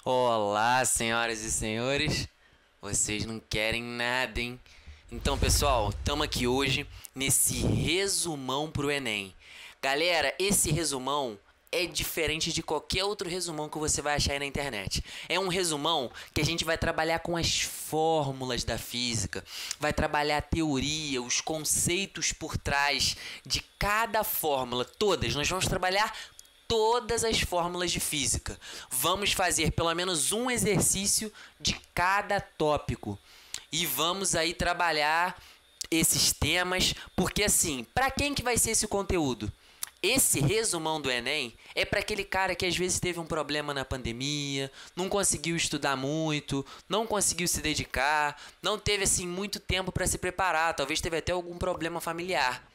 Olá, senhoras e senhores. Vocês não querem nada, hein? Então, pessoal, estamos aqui hoje nesse resumão pro Enem. Galera, esse resumão é diferente de qualquer outro resumão que você vai achar aí na internet. É um resumão que a gente vai trabalhar com as fórmulas da física, vai trabalhar a teoria, os conceitos por trás de cada fórmula, todas. Nós vamos trabalhar todas as fórmulas de física. Vamos fazer pelo menos um exercício de cada tópico. E vamos aí trabalhar esses temas, porque assim, para quem que vai ser esse conteúdo? Esse resumão do Enem é para aquele cara que às vezes teve um problema na pandemia, não conseguiu estudar muito, não conseguiu se dedicar, não teve assim muito tempo para se preparar, talvez teve até algum problema familiar.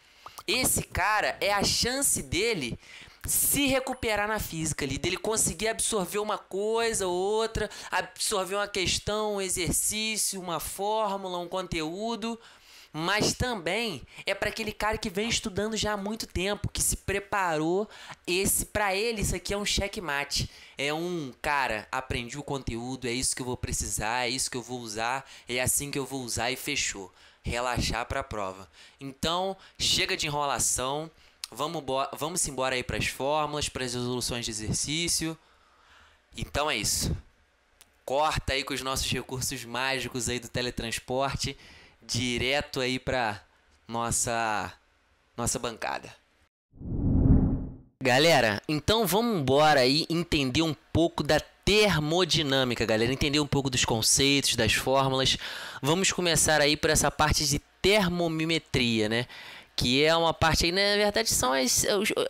Esse cara é a chance dele se recuperar na física ali, dele conseguir absorver uma coisa ou outra, absorver uma questão, um exercício, uma fórmula, um conteúdo, mas também é para aquele cara que vem estudando já há muito tempo, que se preparou, para ele isso aqui é um checkmate. É um cara, aprendi o conteúdo, é isso que eu vou precisar, é isso que eu vou usar, é assim que eu vou usar e fechou. Relaxar para a prova. Então, chega de enrolação. Vamos embora aí para as fórmulas, para as resoluções de exercício. Então é isso. Corta aí com os nossos recursos mágicos aí do teletransporte, direto aí para nossa bancada. Galera, então vamos embora aí entender um pouco da termodinâmica, galera. Entender um pouco dos conceitos, das fórmulas. Vamos começar aí por essa parte de termometria, né? Que é uma parte aí, na verdade, são a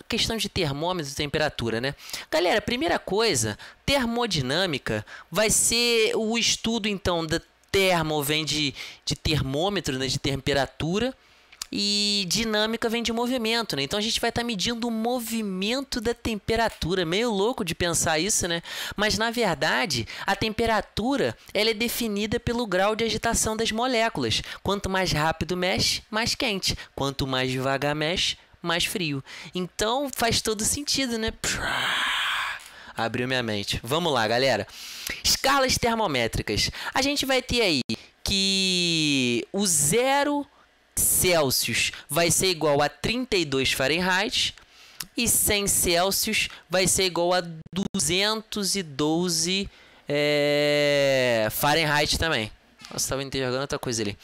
questão de termômetro e temperatura, né? Galera, primeira coisa, termodinâmica vai ser o estudo, então, da termo vem de termômetro, né? De temperatura. E dinâmica vem de movimento, né? Então a gente vai estar medindo o movimento da temperatura. Meio louco de pensar isso, né? Mas na verdade, a temperatura ela é definida pelo grau de agitação das moléculas. Quanto mais rápido mexe, mais quente. Quanto mais devagar mexe, mais frio. Então faz todo sentido, né? Abriu minha mente. Vamos lá, galera. Escalas termométricas. A gente vai ter aí que o zero Celsius vai ser igual a 32 Fahrenheit e 100 Celsius vai ser igual a 212 Fahrenheit também. Nossa, estava enxergando outra coisa ali.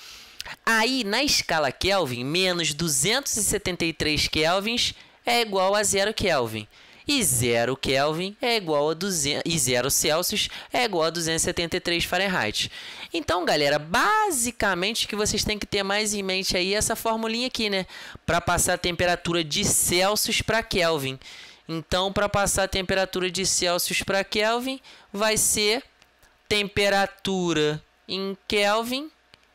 Aí, na escala Kelvin, menos 273 kelvins é igual a 0 Kelvin. E 0 Kelvin é igual a 200, e 0 Celsius é igual a 273 Fahrenheit. Então, galera, basicamente o que vocês têm que ter mais em mente aí é essa formulinha aqui, né? Para passar a temperatura de Celsius para Kelvin. Então, para passar a temperatura de Celsius para Kelvin, vai ser temperatura em Kelvin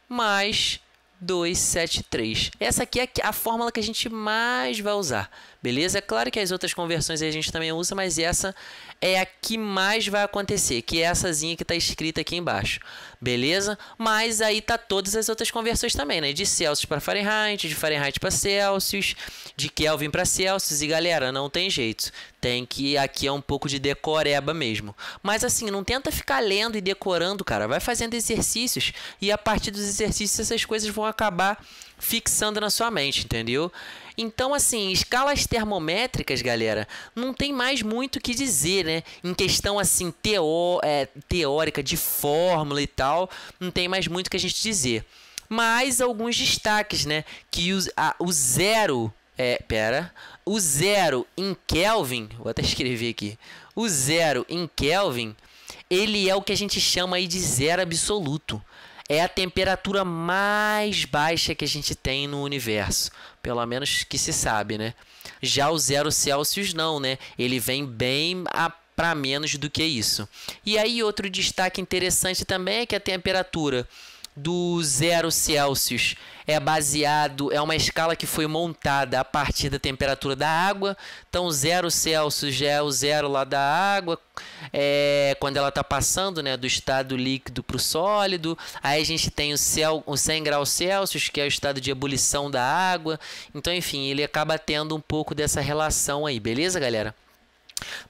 mais 273. Essa aqui é a fórmula que a gente mais vai usar, beleza? É claro que as outras conversões a gente também usa, mas essa é a que mais vai acontecer, que éessazinha que está escrita aqui embaixo, beleza? Mas aí tá todas as outras conversões também, né? De Celsius para Fahrenheit, de Fahrenheit para Celsius, de Kelvin para Celsius, e galera, não tem jeito. Tem que, aqui é um pouco de decoreba mesmo. Mas assim, não tenta ficar lendo e decorando, cara. Vai fazendo exercícios e a partir dos exercícios essas coisas vão acabar fixando na sua mente, entendeu? Então, assim, escalas termométricas, galera, não tem mais muito o que dizer, né? Em questão, assim, teórica, de fórmula e tal, não tem mais muito o que a gente dizer. Mas alguns destaques, né? Que o zero... O zero em Kelvin, vou até escrever aqui. O zero em Kelvin, ele é o que a gente chama aí de zero absoluto. É a temperatura mais baixa que a gente tem no universo. Pelo menos que se sabe, né? Já o 0 Celsius não, né? Ele vem bem para menos do que isso. E aí outro destaque interessante também é que a temperatura do 0 Celsius é uma escala que foi montada a partir da temperatura da água. Então 0 Celsius já é o zero lá da água, quando ela está passando, né, do estado líquido para o sólido. Aí a gente tem o 100 graus Celsius, que é o estado de ebulição da água. Então, enfim, ele acaba tendo um pouco dessa relação aí, beleza, galera?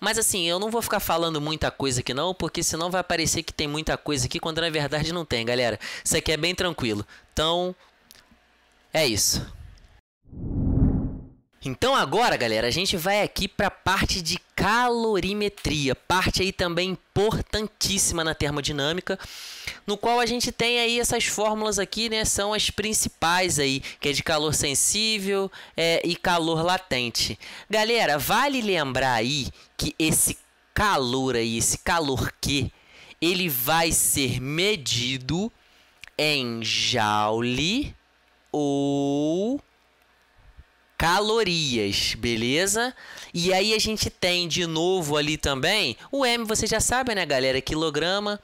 Mas assim, eu não vou ficar falando muita coisa aqui não, porque senão vai parecer que tem muita coisa aqui, quando na verdade não tem, galera. Isso aqui é bem tranquilo. Então, é isso. Então agora, galera, a gente vai aqui para a parte de calorimetria, parte aí também importantíssima na termodinâmica, no qual a gente tem aí essas fórmulas aqui, né, são as principais aí, que é de calor sensível e calor latente. Galera, vale lembrar aí que esse calor aí, esse calor Q, ele vai ser medido em joule ou calorias, beleza? E aí a gente tem de novo ali também, o M você já sabe, né, galera, quilograma.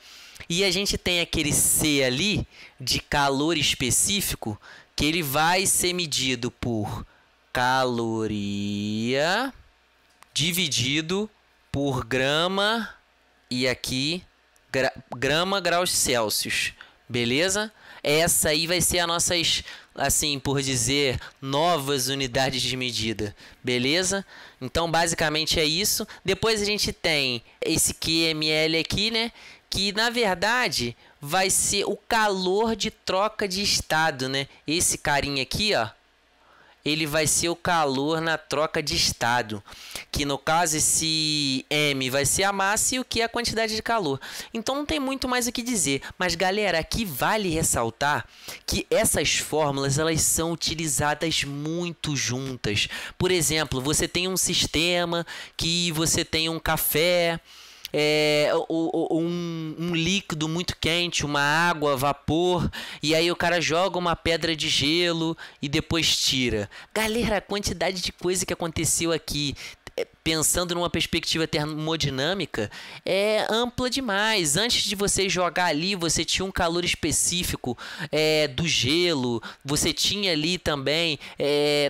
E a gente tem aquele C ali, de calor específico, que ele vai ser medido por caloria dividido por grama e aqui grama graus Celsius, beleza? Essa aí vai ser as nossas, assim por dizer, novas unidades de medida, beleza? Então basicamente é isso. Depois a gente tem esse QML aqui, né? Que na verdade vai ser o calor de troca de estado, né? Esse carinha aqui, ó, ele vai ser o calor na troca de estado, que no caso esse M vai ser a massa e o Q é a quantidade de calor. Então não tem muito mais o que dizer, mas galera, aqui vale ressaltar que essas fórmulas elas são utilizadas muito juntas. Por exemplo, você tem um sistema que você tem um café, um líquido muito quente, uma água, vapor, e aí o cara joga uma pedra de gelo e depois tira. Galera, a quantidade de coisa que aconteceu aqui, pensando numa perspectiva termodinâmica, é ampla demais. Antes de você jogar ali, você tinha um calor específico do gelo, você tinha ali também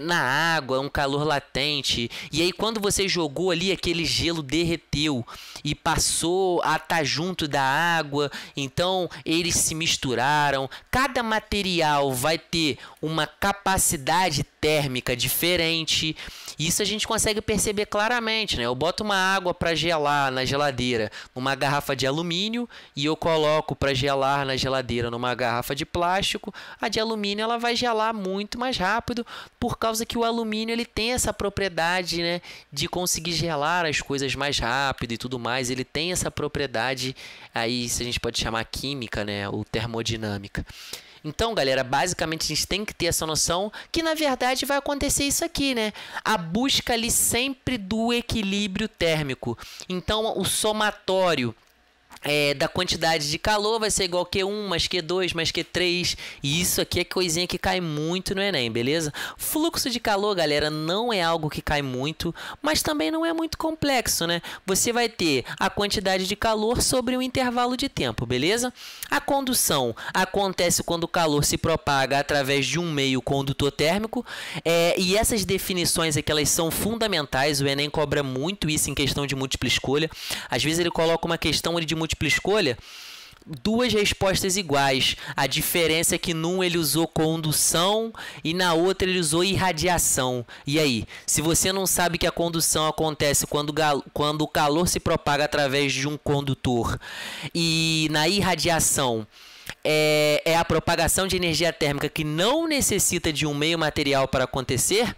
na água um calor latente, e aí quando você jogou ali, aquele gelo derreteu e passou a estar junto da água, então eles se misturaram. Cada material vai ter uma capacidade térmica diferente. Isso a gente consegue perceber claramente, né? Eu boto uma água para gelar na geladeira numa garrafa de alumínio e eu coloco para gelar na geladeira numa garrafa de plástico. A de alumínio ela vai gelar muito mais rápido, por causa que o alumínio ele tem essa propriedade, né, de conseguir gelar as coisas mais rápido e tudo mais. Ele tem essa propriedade aí, se a gente pode chamar química, né, ou termodinâmica. Então, galera, basicamente a gente tem que ter essa noção que, na verdade, vai acontecer isso aqui, né? A busca ali sempre do equilíbrio térmico. Então, o somatório da quantidade de calor vai ser igual a Q1 mais Q2 mais Q3, e isso aqui é coisinha que cai muito no Enem, beleza? Fluxo de calor, galera, não é algo que cai muito, mas também não é muito complexo, né? Você vai ter a quantidade de calor sobre um intervalo de tempo, beleza? A condução acontece quando o calor se propaga através de um meio condutor térmico, e essas definições aqui, elas são fundamentais. O Enem cobra muito isso em questão de múltipla escolha. Às vezes ele coloca uma questão de múltipla escolha, duas respostas iguais. A diferença é que num ele usou condução e na outra ele usou irradiação. E aí, se você não sabe que a condução acontece quando o calor se propaga através de um condutor, e na irradiação é a propagação de energia térmica que não necessita de um meio material para acontecer,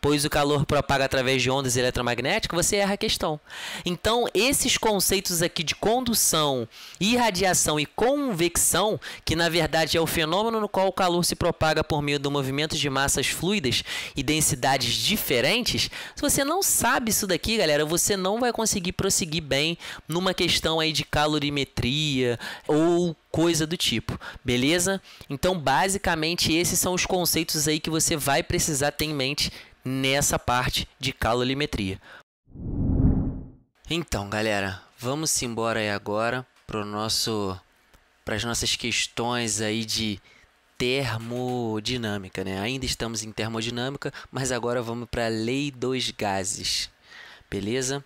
pois o calor propaga através de ondas eletromagnéticas, você erra a questão. Então, esses conceitos aqui de condução, irradiação e convecção, que na verdade é o fenômeno no qual o calor se propaga por meio do movimento de massas fluidas e densidades diferentes, se você não sabe isso daqui, galera, você não vai conseguir prosseguir bem numa questão aí de calorimetria ou coisa do tipo, beleza? Então, basicamente, esses são os conceitos aí que você vai precisar ter em mente nessa parte de calorimetria. Então, galera, vamos embora aí agora para as nossas questões aí de termodinâmica, né? Ainda estamos em termodinâmica, mas agora vamos para a lei dos gases, beleza?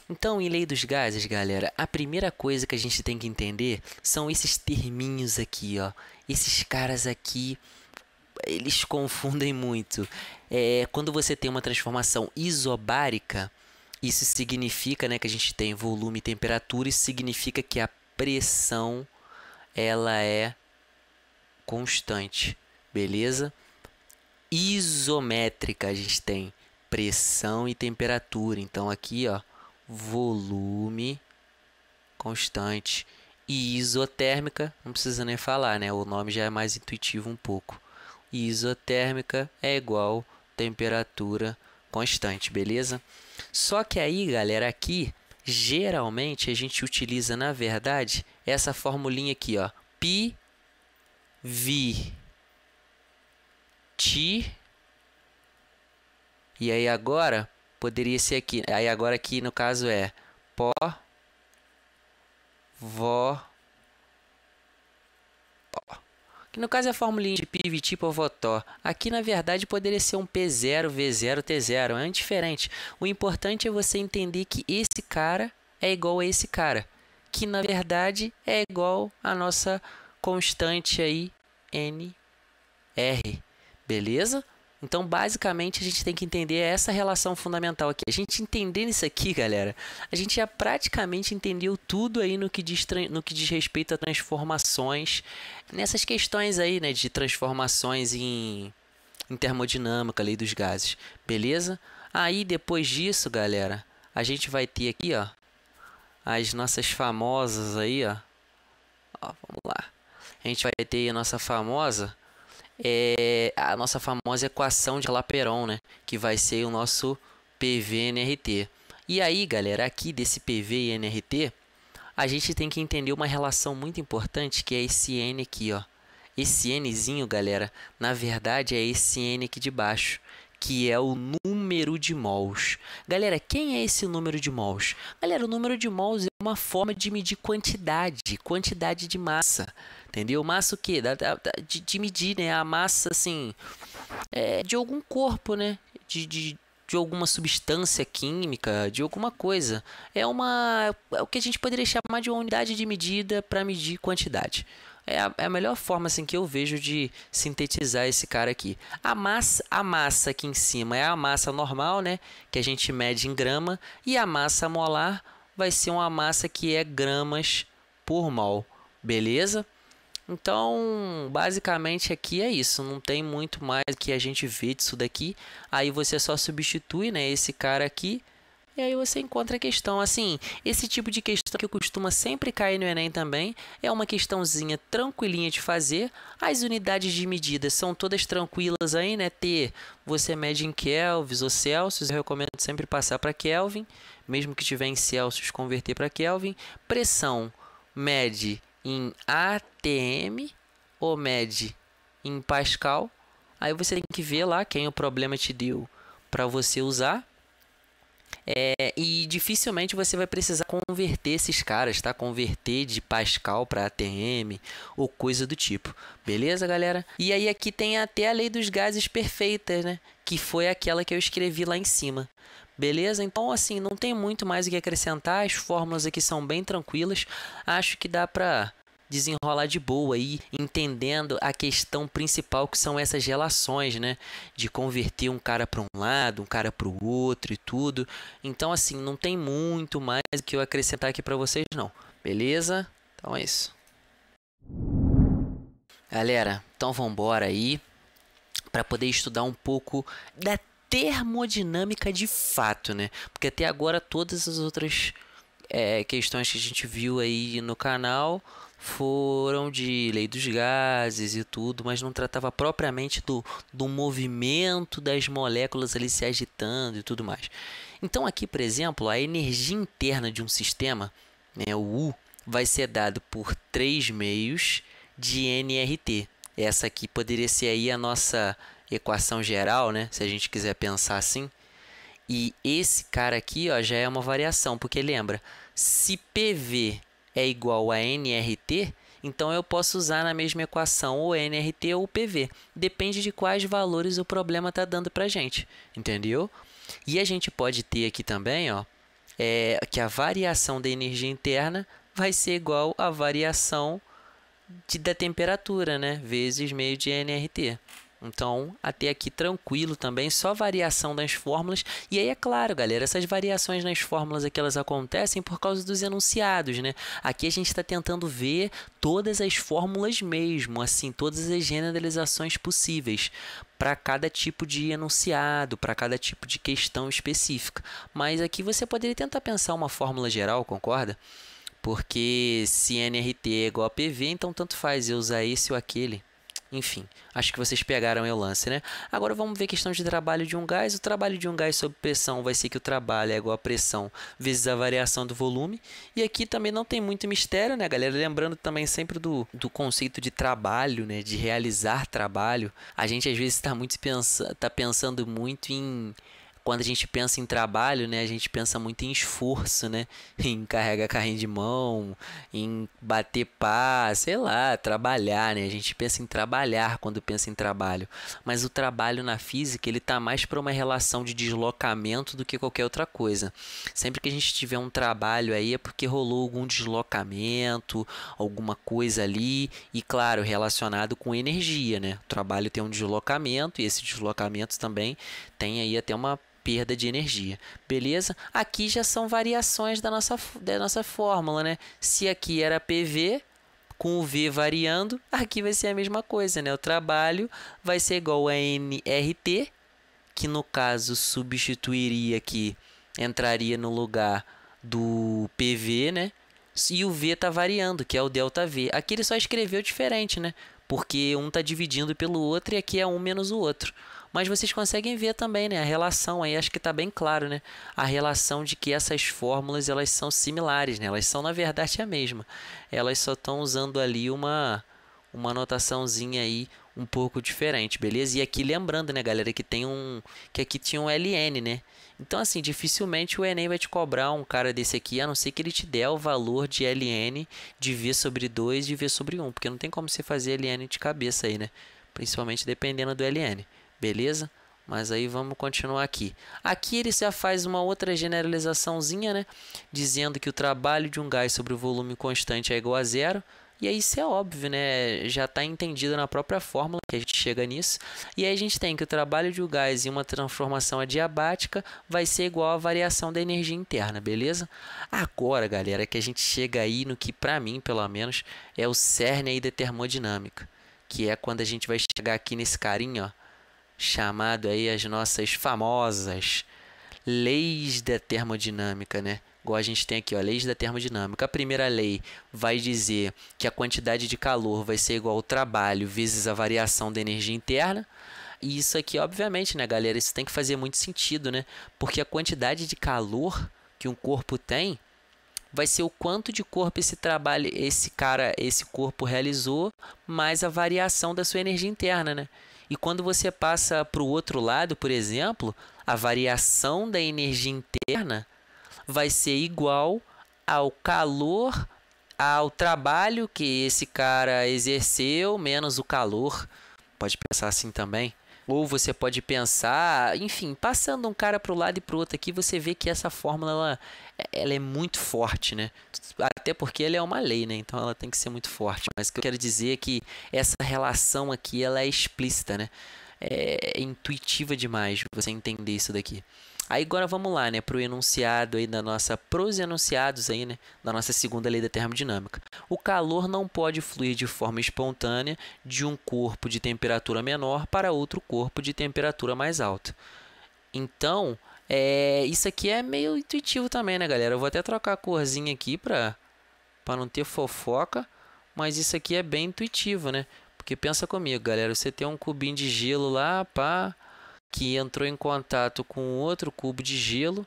Então, em lei dos gases, galera, a primeira coisa que a gente tem que entender são esses terminhos aqui, ó. Esses caras aqui, eles confundem muito. Quando você tem uma transformação isobárica, Isso significa, né, que a gente tem volume e temperatura. Isso significa que a pressão ela é constante, beleza? Isométrica, a gente tem pressão e temperatura. Então aqui, ó, volume constante. E isotérmica, não precisa nem falar, né? O nome já é mais intuitivo um pouco. Isotérmica é igual temperatura constante, beleza? Só que aí, galera, aqui geralmente a gente utiliza, na verdade, essa formulinha aqui, ó, pi vi ti. E aí agora poderia ser aqui. Aí agora aqui no caso é pó, vó, tó. Que no caso é a formulinha de pi, vi, ti, pó, vó, tó. Aqui na verdade poderia ser um P0, V0, T0. É indiferente. O importante é você entender que esse cara é igual a esse cara. Que na verdade é igual a nossa constante aí, NR. Beleza? Então, basicamente, a gente tem que entender essa relação fundamental aqui. A gente entendendo isso aqui, galera, a gente já praticamente entendeu tudo aí no que diz respeito a transformações, nessas questões aí, né, de transformações em termodinâmica, lei dos gases. Beleza? Aí, depois disso, galera, a gente vai ter aqui, ó, as nossas famosas aí, ó. Ó, vamos lá. A gente vai ter a nossa famosa equação de Laperon, né? Que vai ser o nosso PV-NRT. E aí, galera, aqui desse PV e NRT, a gente tem que entender uma relação muito importante, que é esse N aqui, ó. Esse Nzinho, galera, na verdade é esse N aqui de baixo, que é o número de mols. Galera, quem é esse número de mols? Galera, o número de mols é uma forma de medir quantidade de massa. Entendeu? Massa o quê? De medir, né? A massa, assim, de algum corpo, né? De alguma substância química, de alguma coisa. É o que a gente poderia chamar de uma unidade de medida para medir quantidade. É a melhor forma assim, que eu vejo de sintetizar esse cara aqui. A massa aqui em cima é a massa normal, né? Que a gente mede em grama. E a massa molar vai ser uma massa que é gramas por mol. Beleza? Então, basicamente aqui é isso, não tem muito mais que a gente vê disso daqui. Aí você só substitui, né, esse cara aqui, e aí você encontra a questão. Assim, esse tipo de questão que costuma sempre cair no Enem também, é uma questãozinha tranquilinha de fazer. As unidades de medida são todas tranquilas aí, né, você mede em kelvins ou Celsius, eu recomendo sempre passar para Kelvin, mesmo que tiver em Celsius, converter para Kelvin. Pressão, mede em ATM ou mede em Pascal. Aí você tem que ver lá quem o problema te deu para você usar. E dificilmente você vai precisar converter esses caras, tá? Converter de Pascal para ATM ou coisa do tipo. Beleza, galera? E aí aqui tem até a lei dos gases perfeitas, né? Que foi aquela que eu escrevi lá em cima. Beleza? Então, assim, não tem muito mais o que acrescentar. As fórmulas aqui são bem tranquilas. Acho que dá para desenrolar de boa aí, entendendo a questão principal, que são essas relações, né? De converter um cara para um lado, um cara para o outro e tudo. Então, assim, não tem muito mais o que eu acrescentar aqui para vocês, não. Beleza? Então é isso. Galera, então vamos embora aí para poder estudar um pouco da termodinâmica de fato, né? Porque até agora todas as outras questões que a gente viu aí no canal foram de lei dos gases e tudo, mas não tratava propriamente do movimento das moléculas ali se agitando e tudo mais. Então aqui, por exemplo, a energia interna de um sistema, né, o U, vai ser dado por 3 meios de nRT. Essa aqui poderia ser aí a nossa equação geral, né, se a gente quiser pensar assim. E esse cara aqui, ó, já é uma variação, porque lembra, se PV é igual a nRT, então eu posso usar na mesma equação ou nRT ou PV. Depende de quais valores o problema está dando para a gente, entendeu? E a gente pode ter aqui também, ó, que a variação da energia interna vai ser igual à variação da temperatura, né? Vezes meio de nRT. Então, até aqui tranquilo também, só variação das fórmulas. E aí, é claro, galera, essas variações nas fórmulas aqui, elas acontecem por causa dos enunciados, né? Aqui a gente está tentando ver todas as fórmulas mesmo, assim, todas as generalizações possíveis para cada tipo de enunciado, para cada tipo de questão específica. Mas aqui você poderia tentar pensar uma fórmula geral, concorda? Porque se nRT é igual a PV, então tanto faz eu usar esse ou aquele. Enfim, acho que vocês pegaram o lance, né? Agora vamos ver a questão de trabalho de um gás. O trabalho de um gás sob pressão vai ser que o trabalho é igual a pressão vezes a variação do volume. E aqui também não tem muito mistério, né, galera? Lembrando também sempre do conceito de trabalho, né? De realizar trabalho. A gente às vezes tá pensando muito em... Quando a gente pensa em trabalho, né, a gente pensa muito em esforço, né, em carregar carrinho de mão, em bater pá, sei lá, trabalhar, né, a gente pensa em trabalhar quando pensa em trabalho, mas o trabalho na física, ele tá mais para uma relação de deslocamento do que qualquer outra coisa. Sempre que a gente tiver um trabalho aí é porque rolou algum deslocamento, alguma coisa ali, e claro, relacionado com energia, né, o trabalho tem um deslocamento e esse deslocamento também tem aí até uma perda de energia, beleza? Aqui já são variações da nossa fórmula, né? Se aqui era PV, com o V variando, aqui vai ser a mesma coisa, né? O trabalho vai ser igual a nRT, que no caso substituiria aqui, entraria no lugar do PV, né? E o V está variando, que é o ΔV. Aqui ele só escreveu diferente, né? Porque um está dividindo pelo outro e aqui é um menos o outro. Mas vocês conseguem ver também, né? A relação aí, acho que está bem claro, né? A relação de que essas fórmulas, elas são similares, né? Elas são, na verdade, a mesma. Elas só estão usando ali uma notaçãozinha aí um pouco diferente, beleza? E aqui lembrando, né, galera, que aqui tinha um LN, né? Então, assim, dificilmente o Enem vai te cobrar um cara desse aqui, a não ser que ele te dê o valor de LN de V sobre 2 e V sobre 1, porque não tem como você fazer LN de cabeça aí, né? Principalmente dependendo do LN, beleza? Mas aí vamos continuar aqui. Aqui ele já faz uma outra generalizaçãozinha, né? Dizendo que o trabalho de um gás sobre o volume constante é igual a zero. E aí isso é óbvio, né? Já está entendido na própria fórmula que a gente chega nisso. E aí a gente tem que o trabalho de um gás em uma transformação adiabática vai ser igual à variação da energia interna, beleza? Agora, galera, que a gente chega aí no que, para mim, pelo menos, é o cerne aí da termodinâmica. Que é quando a gente vai chegar aqui nesse carinha, ó, chamado aí as nossas famosas leis da termodinâmica, né? Igual a gente tem aqui, ó, leis da termodinâmica. A primeira lei vai dizer que a quantidade de calor vai ser igual ao trabalho vezes a variação da energia interna. E isso aqui, obviamente, né, galera, isso tem que fazer muito sentido, né? Porque a quantidade de calor que um corpo tem vai ser o quanto de corpo esse corpo realizou, mais a variação da sua energia interna, né? E quando você passa para o outro lado, por exemplo, a variação da energia interna vai ser igual ao calor, ao trabalho que esse cara exerceu, menos o calor. Pode pensar assim também. Ou você pode pensar, enfim, passando um cara para o lado e para o outro aqui, você vê que essa fórmula ela é muito forte, né? Até porque ela é uma lei, né? Então ela tem que ser muito forte. Mas o que eu quero dizer é que essa relação aqui ela é explícita, né? É intuitiva demais você entender isso daqui. Aí agora vamos lá, né, para o enunciado aí pros enunciados aí, né, da nossa segunda lei da termodinâmica. O calor não pode fluir de forma espontânea de um corpo de temperatura menor para outro corpo de temperatura mais alta. Então, isso aqui é meio intuitivo também, né, galera? Eu vou até trocar a corzinha aqui para não ter fofoca, mas isso aqui é bem intuitivo, né? Porque pensa comigo, galera, você tem um cubinho de gelo lá, pá, que entrou em contato com outro cubo de gelo.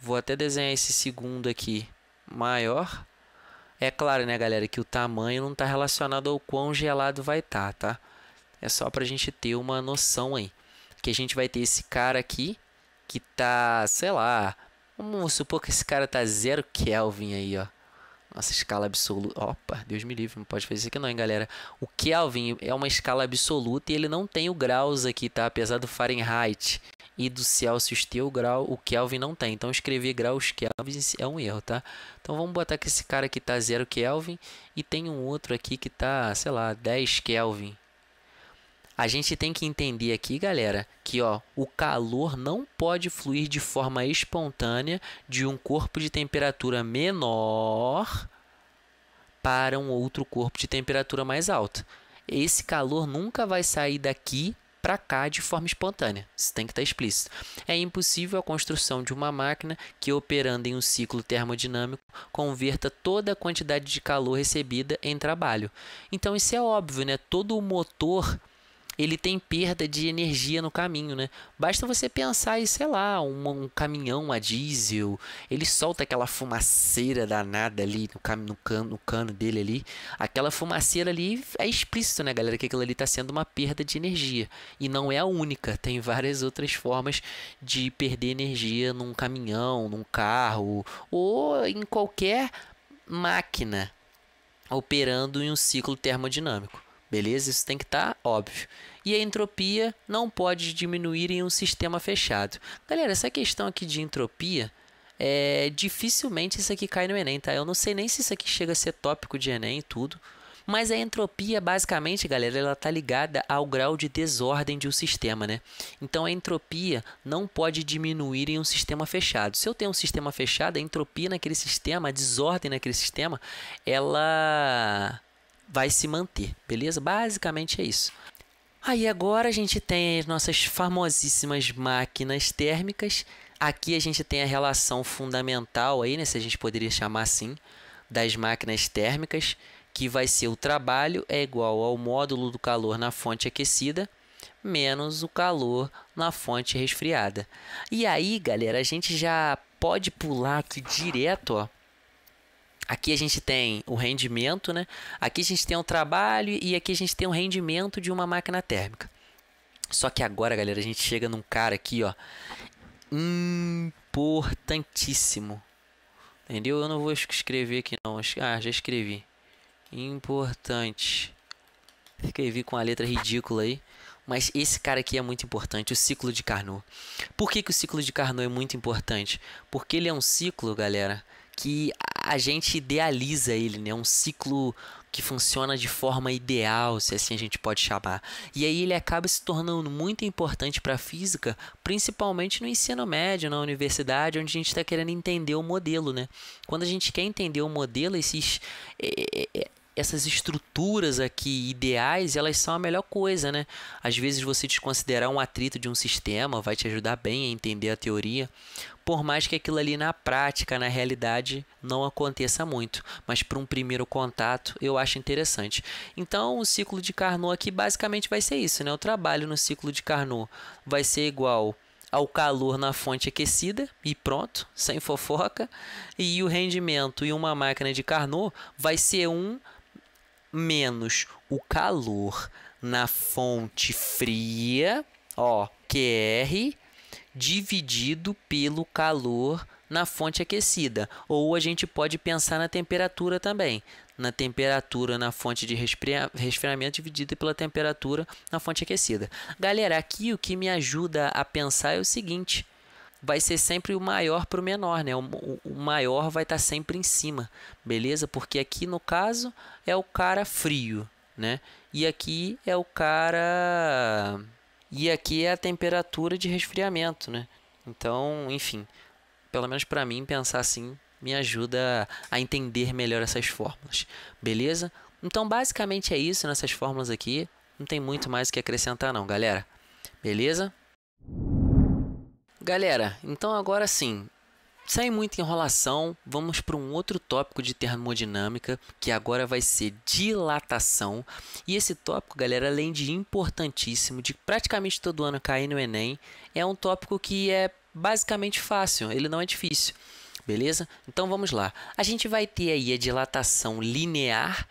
Vou até desenhar esse segundo aqui maior. É claro, né, galera, que o tamanho não está relacionado ao quão gelado vai estar, tá? É só para a gente ter uma noção aí. Que a gente vai ter esse cara aqui, que tá, sei lá, vamos supor que esse cara tá 0 Kelvin aí, ó. Nossa, escala absoluta. Opa, Deus me livre, não pode fazer isso aqui não, hein, galera. O Kelvin é uma escala absoluta e ele não tem o graus aqui, tá? Apesar do Fahrenheit e do Celsius ter o grau, o Kelvin não tem. Então, escrever graus Kelvin é um erro, tá? Então, vamos botar que esse cara aqui tá 0 Kelvin e tem um outro aqui que tá, sei lá, 10 Kelvin. A gente tem que entender aqui, galera, que ó, o calor não pode fluir de forma espontânea de um corpo de temperatura menor para um outro corpo de temperatura mais alta. Esse calor nunca vai sair daqui para cá de forma espontânea. Isso tem que estar explícito. É impossível a construção de uma máquina que, operando em um ciclo termodinâmico, converta toda a quantidade de calor recebida em trabalho. Então isso é óbvio, né? Todo o motor ele tem perda de energia no caminho, né? Basta você pensar em, sei lá, um caminhão a diesel, ele solta aquela fumaceira danada ali no cano dele ali. Aquela fumaceira ali é explícito, né, galera, que aquilo ali está sendo uma perda de energia. E não é a única, tem várias outras formas de perder energia num caminhão, num carro ou em qualquer máquina operando em um ciclo termodinâmico. Beleza? Isso tem que estar óbvio. E a entropia não pode diminuir em um sistema fechado. Galera, essa questão aqui de entropia, dificilmente isso aqui cai no Enem, tá? Eu não sei nem se isso aqui chega a ser tópico de Enem e tudo. Mas a entropia, basicamente, galera, ela está ligada ao grau de desordem de um sistema, né? Então, a entropia não pode diminuir em um sistema fechado. Se eu tenho um sistema fechado, a entropia naquele sistema, a desordem naquele sistema, ela vai se manter, beleza? Basicamente é isso. Aí agora a gente tem as nossas famosíssimas máquinas térmicas. Aqui a gente tem a relação fundamental aí, né, se a gente poderia chamar assim, das máquinas térmicas, que vai ser o trabalho é igual ao módulo do calor na fonte aquecida menos o calor na fonte resfriada. E aí, galera, a gente já pode pular aqui direto, ó. Aqui a gente tem o rendimento, né? Aqui a gente tem o trabalho e aqui a gente tem o rendimento de uma máquina térmica. Só que agora, galera, a gente chega num cara aqui, ó, importantíssimo. Entendeu? Eu não vou escrever aqui não. Ah, já escrevi. Importante. Escrevi com a letra ridícula aí. Mas esse cara aqui é muito importante, o ciclo de Carnot. Por que o ciclo de Carnot é muito importante? Porque ele é um ciclo, galera, que a gente idealiza ele, né? Um ciclo que funciona de forma ideal, se assim a gente pode chamar. E aí ele acaba se tornando muito importante para a física, principalmente no ensino médio, na universidade, onde a gente está querendo entender o modelo, né? Quando a gente quer entender o modelo, essas estruturas aqui ideais, elas são a melhor coisa, né? Às vezes você desconsiderar um atrito de um sistema vai te ajudar bem a entender a teoria, por mais que aquilo ali na prática, na realidade, não aconteça muito. Mas para um primeiro contato, eu acho interessante. Então, o ciclo de Carnot aqui basicamente vai ser isso, né? O trabalho no ciclo de Carnot vai ser igual ao calor na fonte aquecida e pronto, sem fofoca. E o rendimento em uma máquina de Carnot vai ser menos o calor na fonte fria, ó, QR, dividido pelo calor na fonte aquecida. Ou a gente pode pensar na temperatura também. Na temperatura na fonte de resfriamento dividida pela temperatura na fonte aquecida. Galera, aqui o que me ajuda a pensar é o seguinte: vai ser sempre o maior para o menor, né? O maior vai estar sempre em cima, beleza? Porque aqui no caso é o cara frio, né? E aqui é o cara... E aqui é a temperatura de resfriamento, né? Então, enfim, pelo menos para mim pensar assim me ajuda a entender melhor essas fórmulas, beleza? Então basicamente é isso nessas fórmulas aqui. Não tem muito mais o que acrescentar não, galera. Beleza? Galera, então agora sim, sem muita enrolação, vamos para um outro tópico de termodinâmica, que agora vai ser dilatação. E esse tópico, galera, além de importantíssimo, de praticamente todo ano cair no Enem, é um tópico que é basicamente fácil, ele não é difícil, beleza? Então vamos lá. A gente vai ter aí a dilatação linear,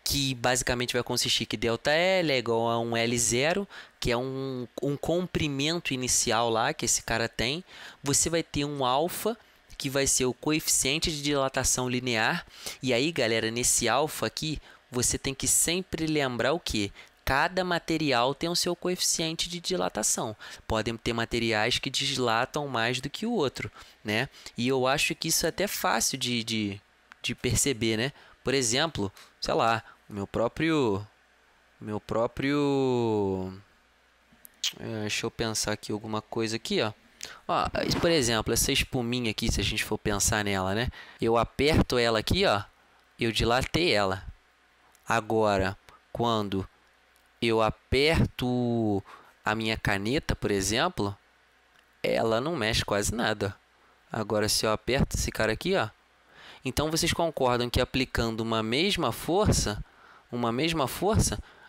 que basicamente vai consistir que ΔL é igual a um L0, que é um comprimento inicial lá que esse cara tem. Você vai ter um alfa, que vai ser o coeficiente de dilatação linear. E aí, galera, nesse alfa aqui, você tem que sempre lembrar o que? Cada material tem o seu coeficiente de dilatação. Podem ter materiais que dilatam mais do que o outro, né? E eu acho que isso é até fácil de perceber, né? Por exemplo, sei lá, o meu próprio Meu próprio... deixa eu pensar aqui alguma coisa aqui, ó. Ó, por exemplo, essa espuminha aqui, se a gente for pensar nela, né? Eu aperto ela aqui, ó. Eu dilatei ela. Agora, quando eu aperto a minha caneta, por exemplo, ela não mexe quase nada. Agora, se eu aperto esse cara aqui, ó. Então, vocês concordam que aplicando uma mesma força,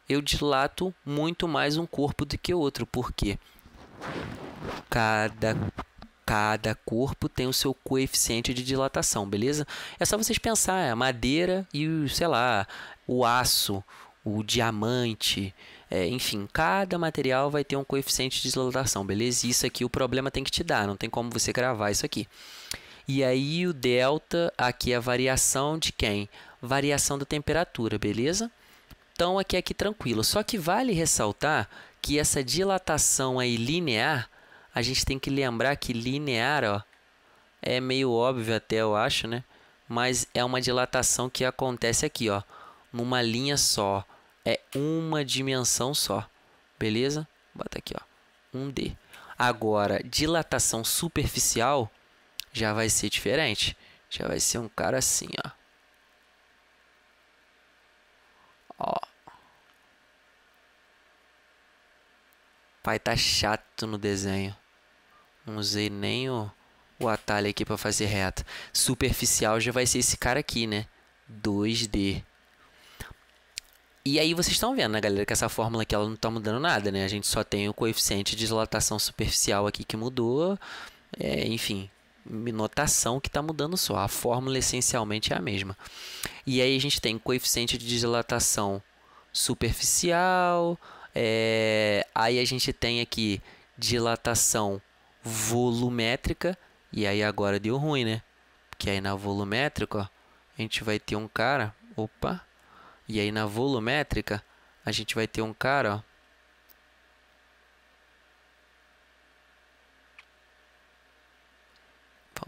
eu dilato muito mais um corpo do que o outro. Por quê? Cada corpo tem o seu coeficiente de dilatação, beleza? É só vocês pensar, a madeira e, sei lá, o aço, o diamante, enfim, cada material vai ter um coeficiente de dilatação, beleza? Isso aqui o problema tem que te dar, não tem como você gravar isso aqui. E aí o delta, aqui é a variação de quem? Variação da temperatura, beleza? Então aqui tranquilo. Só que vale ressaltar que essa dilatação aí linear, a gente tem que lembrar que linear, ó, é meio óbvio até, eu acho, né? Mas é uma dilatação que acontece aqui, ó, numa linha só. É uma dimensão só, beleza? Bota aqui, ó, 1D. Agora, dilatação superficial já vai ser diferente. Já vai ser um cara assim, ó. Ó. Vai estar chato no desenho. Não usei nem o atalho aqui para fazer reta. Superficial já vai ser esse cara aqui, né? 2D. E aí vocês estão vendo, né, galera, que essa fórmula aqui ela não está mudando nada, né? A gente só tem o coeficiente de dilatação superficial aqui que mudou. Enfim, notação que está mudando só. A fórmula essencialmente é a mesma. E aí a gente tem coeficiente de dilatação superficial. Aí a gente tem aqui dilatação volumétrica. E aí agora deu ruim, né? Porque aí na volumétrica, ó, a gente vai ter um cara... Opa! E aí na volumétrica, a gente vai ter um cara, ó.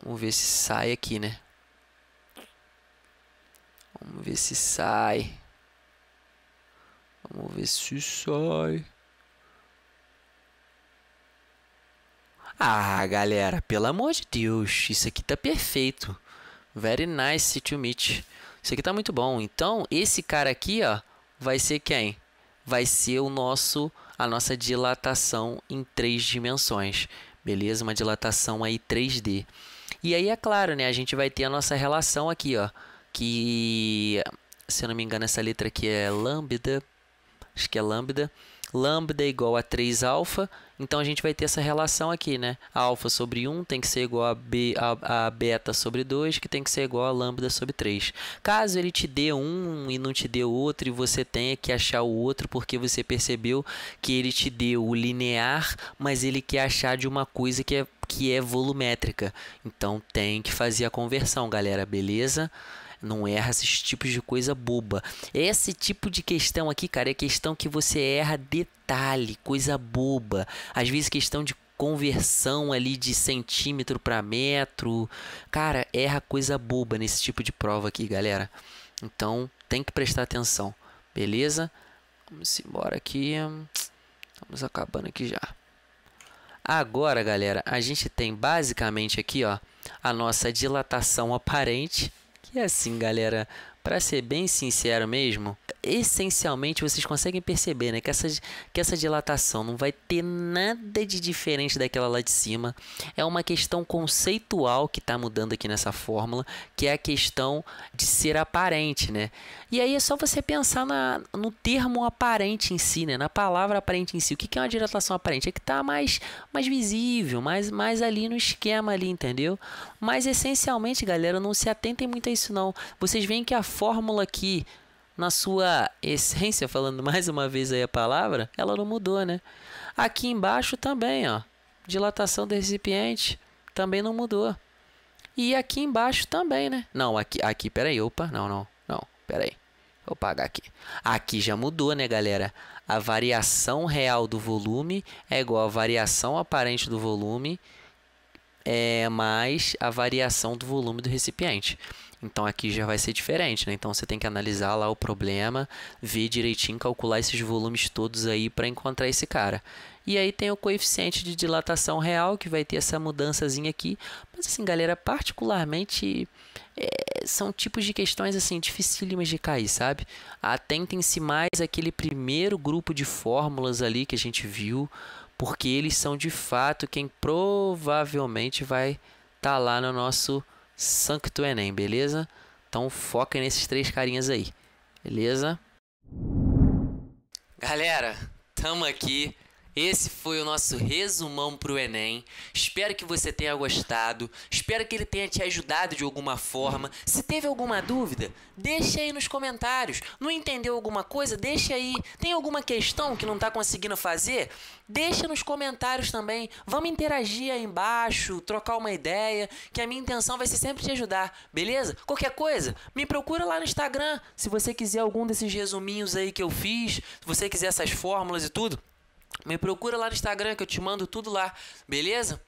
Vamos ver se sai aqui, né? Vamos ver se sai. Vamos ver se sai. Ah, galera, pelo amor de Deus, isso aqui tá perfeito. Very nice to meet. Isso aqui tá muito bom. Então, esse cara aqui, ó, vai ser quem? Vai ser a nossa dilatação em 3 dimensões. Beleza? Uma dilatação aí 3D. E aí, é claro, né? A gente vai ter a nossa relação aqui, ó. Que, se eu não me engano, essa letra aqui é lambda. Acho que é lambda. Lambda é igual a 3α. Então, a gente vai ter essa relação aqui, né? Alfa sobre 1 tem que ser igual a beta sobre 2, que tem que ser igual a lambda sobre 3. Caso ele te dê um e não te dê outro, e você tenha que achar o outro, porque você percebeu que ele te deu o linear, mas ele quer achar de uma coisa que é volumétrica. Então, tem que fazer a conversão, galera, beleza? Não erra esses tipos de coisa boba. Esse tipo de questão aqui, cara, é questão que você erra detalhe, coisa boba. Às vezes questão de conversão ali de centímetro para metro. Cara, erra coisa boba nesse tipo de prova aqui, galera. Então, tem que prestar atenção. Beleza? Vamos embora aqui. Estamos acabando aqui já. Agora, galera, a gente tem basicamente aqui, ó, a nossa dilatação aparente. E assim, galera, para ser bem sincero mesmo, essencialmente vocês conseguem perceber, né, que essa dilatação não vai ter nada de diferente daquela lá de cima. É uma questão conceitual que está mudando aqui nessa fórmula, que é a questão de ser aparente, né? E aí é só você pensar no termo aparente em si, né? Na palavra aparente em si. O que é uma dilatação aparente? É que está mais visível, mais ali no esquema ali, entendeu? Mas essencialmente, galera, não se atentem muito a isso não. Vocês veem que a fórmula aqui, na sua essência, falando mais uma vez aí a palavra, ela não mudou, né? Aqui embaixo também, ó, dilatação do recipiente também não mudou. E aqui embaixo também, né? Não, aqui, peraí, opa, não, peraí. Vou apagar aqui. Aqui já mudou, né, galera? A variação real do volume é igual a variação aparente do volume mais a variação do volume do recipiente. Então aqui já vai ser diferente, né? Então você tem que analisar lá o problema, ver direitinho, calcular esses volumes todos aí para encontrar esse cara. E aí tem o coeficiente de dilatação real, que vai ter essa mudançazinha aqui. Mas assim, galera, particularmente são tipos de questões assim dificílimas de cair, sabe? Atentem-se mais àquele primeiro grupo de fórmulas ali que a gente viu, porque eles são de fato quem provavelmente vai estar lá no nosso Sancto Enem, beleza? Então foca nesses 3 carinhas aí, beleza? Galera, tamo aqui. Esse foi o nosso resumão pro Enem. Espero que você tenha gostado. Espero que ele tenha te ajudado de alguma forma. Se teve alguma dúvida, deixa aí nos comentários. Não entendeu alguma coisa? Deixa aí. Tem alguma questão que não tá conseguindo fazer? Deixa nos comentários também. Vamos interagir aí embaixo, trocar uma ideia, que a minha intenção vai ser sempre te ajudar, beleza? Qualquer coisa, me procura lá no Instagram. Se você quiser algum desses resuminhos aí que eu fiz, se você quiser essas fórmulas e tudo, me procura lá no Instagram que eu te mando tudo lá, beleza?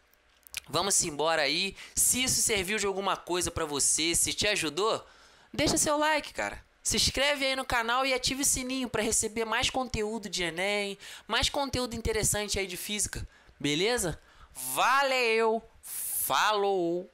Vamos embora aí. Se isso serviu de alguma coisa pra você, se te ajudou, deixa seu like, cara. Se inscreve aí no canal e ative o sininho pra receber mais conteúdo de Enem, mais conteúdo interessante aí de física, beleza? Valeu! Falou!